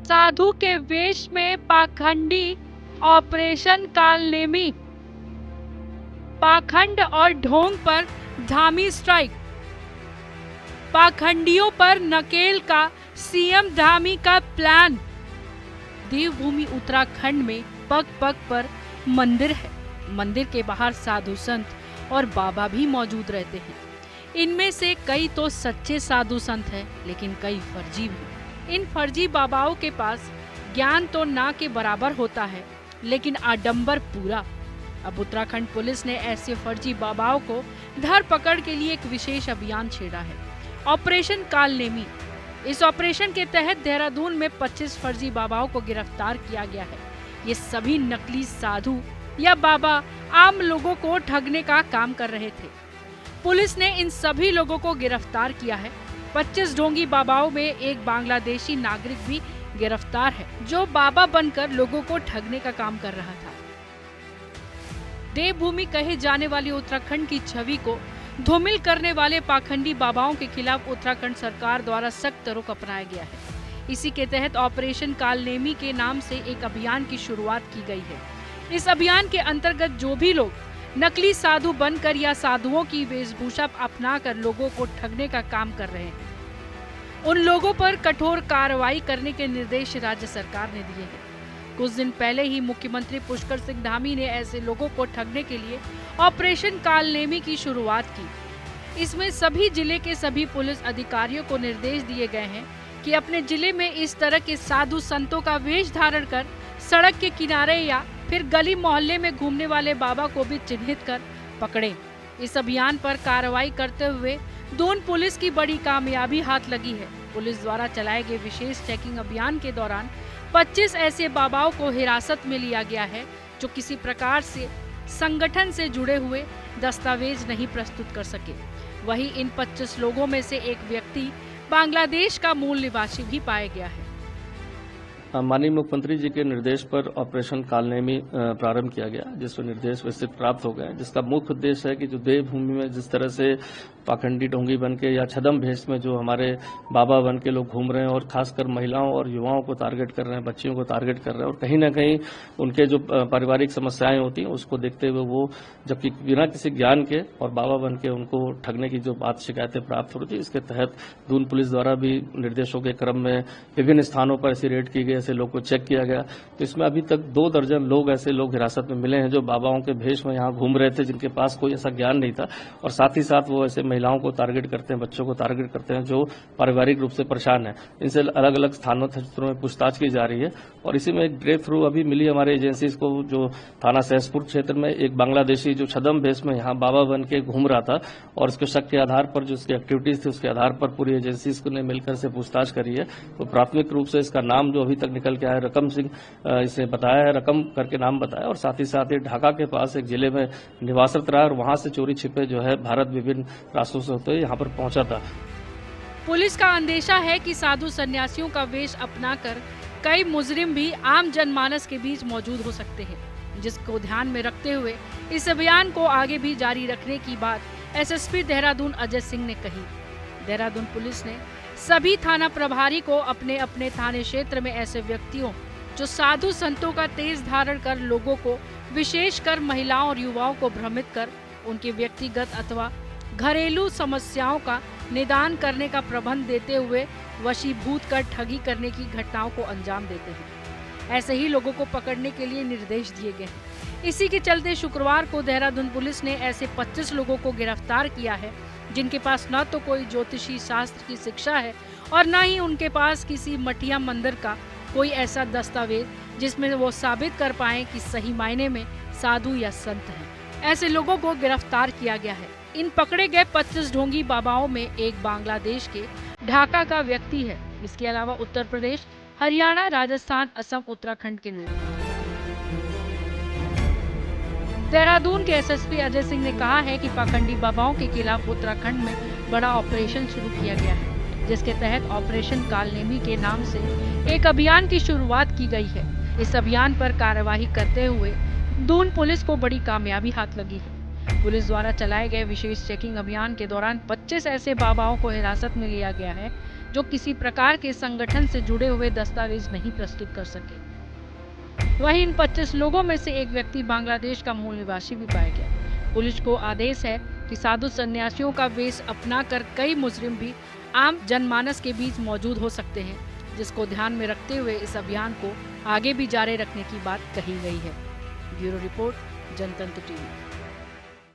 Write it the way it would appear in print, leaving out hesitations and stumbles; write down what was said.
साधु के वेश में पाखंडी ऑपरेशन कालनेमी, पाखंड और ढोंग पर धामी स्ट्राइक, पाखंडियों पर नकेल का सीएम धामी का प्लान। देवभूमि उत्तराखंड में पग पग पर मंदिर है। मंदिर के बाहर साधु संत और बाबा भी मौजूद रहते हैं। इनमें से कई तो सच्चे साधु संत हैं, लेकिन कई फर्जी भी। इन फर्जी बाबाओं के पास ज्ञान तो ना के बराबर होता है, लेकिन आडंबर पूरा। अब उत्तराखंड पुलिस ने ऐसे फर्जी बाबाओं को धर पकड़ के लिए एक विशेष अभियान छेड़ा है, ऑपरेशन कालनेमी। इस ऑपरेशन के तहत देहरादून में 25 फर्जी बाबाओं को गिरफ्तार किया गया है। ये सभी नकली साधु या बाबा आम लोगों को ठगने का काम कर रहे थे। पुलिस ने इन सभी लोगों को गिरफ्तार किया है। 25 ढोंगी बाबाओं में एक बांग्लादेशी नागरिक भी गिरफ्तार है, जो बाबा बनकर लोगों को ठगने का काम कर रहा था। देवभूमि कहे जाने वाली उत्तराखंड की छवि को धूमिल करने वाले पाखंडी बाबाओं के खिलाफ उत्तराखंड सरकार द्वारा सख्त रुख अपनाया गया है। इसी के तहत ऑपरेशन कालनेमी के नाम से एक अभियान की शुरुआत की गई है। इस अभियान के अंतर्गत जो भी लोग नकली साधु बनकर या साधुओं की वेशभूषा अपनाकर लोगों को ठगने का काम कर रहे हैं, उन लोगों पर कठोर कार्रवाई करने के निर्देश राज्य सरकार ने दिए हैं। कुछ दिन पहले ही मुख्यमंत्री पुष्कर सिंह धामी ने ऐसे लोगों को ठगने के लिए ऑपरेशन कालनेमी की शुरुआत की। इसमें सभी जिले के सभी पुलिस अधिकारियों को निर्देश दिए गए हैं कि अपने जिले में इस तरह के साधु संतों का वेश धारण कर सड़क के किनारे या फिर गली मोहल्ले में घूमने वाले बाबा को भी चिन्हित कर पकड़ें। इस अभियान पर कार्रवाई करते हुए दून पुलिस की बड़ी कामयाबी हाथ लगी है। पुलिस द्वारा चलाए गए विशेष चेकिंग अभियान के दौरान 25 ऐसे बाबाओं को हिरासत में लिया गया है, जो किसी प्रकार से संगठन से जुड़े हुए दस्तावेज नहीं प्रस्तुत कर सके। वहीं इन 25 लोगों में से एक व्यक्ति बांग्लादेश का मूल निवासी भी पाया गया है। माननीय मुख्यमंत्री जी के निर्देश पर ऑपरेशन कालनेमी प्रारंभ किया गया, जिसमें निर्देश विस्तृत प्राप्त हो गए, जिसका मुख्य उद्देश्य है कि जो देवभूमि में जिस तरह से पाखंडी ढोंगी बन के या छदम भेष में जो हमारे बाबा बन के लोग घूम रहे हैं और खासकर महिलाओं और युवाओं को टारगेट कर रहे हैं, बच्चियों को टारगेट कर रहे हैं, और कहीं ना कहीं उनके जो पारिवारिक समस्याएं होती हैं उसको देखते हुए वो जबकि बिना किसी ज्ञान के और बाबा बन के उनको ठगने की जो बात शिकायतें प्राप्त हो रही थी, इसके तहत दून पुलिस द्वारा भी निर्देशों के क्रम में विभिन्न स्थानों पर ऐसी रेड की गई, ऐसे लोग को चेक किया गया। तो इसमें अभी तक 2 दर्जन लोग ऐसे लोग हिरासत में मिले हैं जो बाबाओं के भेष में यहाँ घूम रहे थे, जिनके पास कोई ऐसा ज्ञान नहीं था, और साथ ही साथ वो ऐसे महिलाओं को टारगेट करते हैं, बच्चों को टारगेट करते हैं जो पारिवारिक रूप से परेशान है। इनसे अलग अलग क्षेत्रों में पूछताछ की जा रही है। और इसी में एक ब्रेक थ्रू अभी मिली हमारे एजेंसीज को, जो थाना सहसपुर क्षेत्र में एक बांग्लादेशी जो छदम भेष में यहाँ बाबा बन के घूम रहा था, और उसके शक के आधार पर जो उसकी एक्टिविटीज थी उसके आधार पर पूरी एजेंसीज ने मिलकर से पूछताछ करी है। तो प्राथमिक रूप से इसका नाम जो अभी तक निकल के आया रकम सिंह, इसे बताया है, रकम करके नाम बताया, और साथ ही साथ ये ढाका के पास एक जिले में निवासरत रहा और वहां से चोरी छिपे जो है भारत विभिन्न रास्तों से होते हुए यहाँ पर पहुंचा था। पुलिस का अंदेशा है कि साधु सन्यासियों का वेश अपनाकर कई मुजरिम भी आम जनमानस के बीच मौजूद हो सकते हैं, जिसको ध्यान में रखते हुए इस अभियान को आगे भी जारी रखने की बात एसएसपी देहरादून अजय सिंह ने कही। देहरादून पुलिस ने सभी थाना प्रभारी को अपने अपने थाने क्षेत्र में ऐसे व्यक्तियों जो साधु संतों का तेज धारण कर लोगों को, विशेषकर महिलाओं और युवाओं को भ्रमित कर उनके व्यक्तिगत अथवा घरेलू समस्याओं का निदान करने का प्रबंध देते हुए वशीभूत कर ठगी करने की घटनाओं को अंजाम देते हैं। ऐसे ही लोगों को पकड़ने के लिए निर्देश दिए गए हैं। इसी के चलते शुक्रवार को देहरादून पुलिस ने ऐसे 25 लोगों को गिरफ्तार किया है, जिनके पास न तो कोई ज्योतिषी शास्त्र की शिक्षा है और न ही उनके पास किसी मठिया मंदिर का कोई ऐसा दस्तावेज जिसमें वो साबित कर पाए कि सही मायने में साधु या संत हैं। ऐसे लोगों को गिरफ्तार किया गया है। इन पकड़े गए 25 ढोंगी बाबाओं में एक बांग्लादेश के ढाका का व्यक्ति है। इसके अलावा उत्तर प्रदेश, हरियाणा, राजस्थान, असम, उत्तराखंड के लोग। देहरादून के एसएसपी अजय सिंह ने कहा है कि पाखंडी बाबाओं के खिलाफ उत्तराखंड में बड़ा ऑपरेशन शुरू किया गया है, जिसके तहत ऑपरेशन कालनेमी के नाम से एक अभियान की शुरुआत की गई है। इस अभियान पर कार्यवाही करते हुए दून पुलिस को बड़ी कामयाबी हाथ लगी है। पुलिस द्वारा चलाए गए विशेष चेकिंग अभियान के दौरान 25 ऐसे बाबाओं को हिरासत में लिया गया है जो किसी प्रकार के संगठन से जुड़े हुए दस्तावेज नहीं प्रस्तुत कर सके। वहीं इन 25 लोगों में से एक व्यक्ति बांग्लादेश का मूल निवासी भी पाया गया। पुलिस को आदेश है कि साधु सन्यासियों का वेश अपनाकर कई मुजरिम भी आम जनमानस के बीच मौजूद हो सकते हैं, जिसको ध्यान में रखते हुए इस अभियान को आगे भी जारी रखने की बात कही गई है। ब्यूरो रिपोर्ट, जनतंत्र टीवी।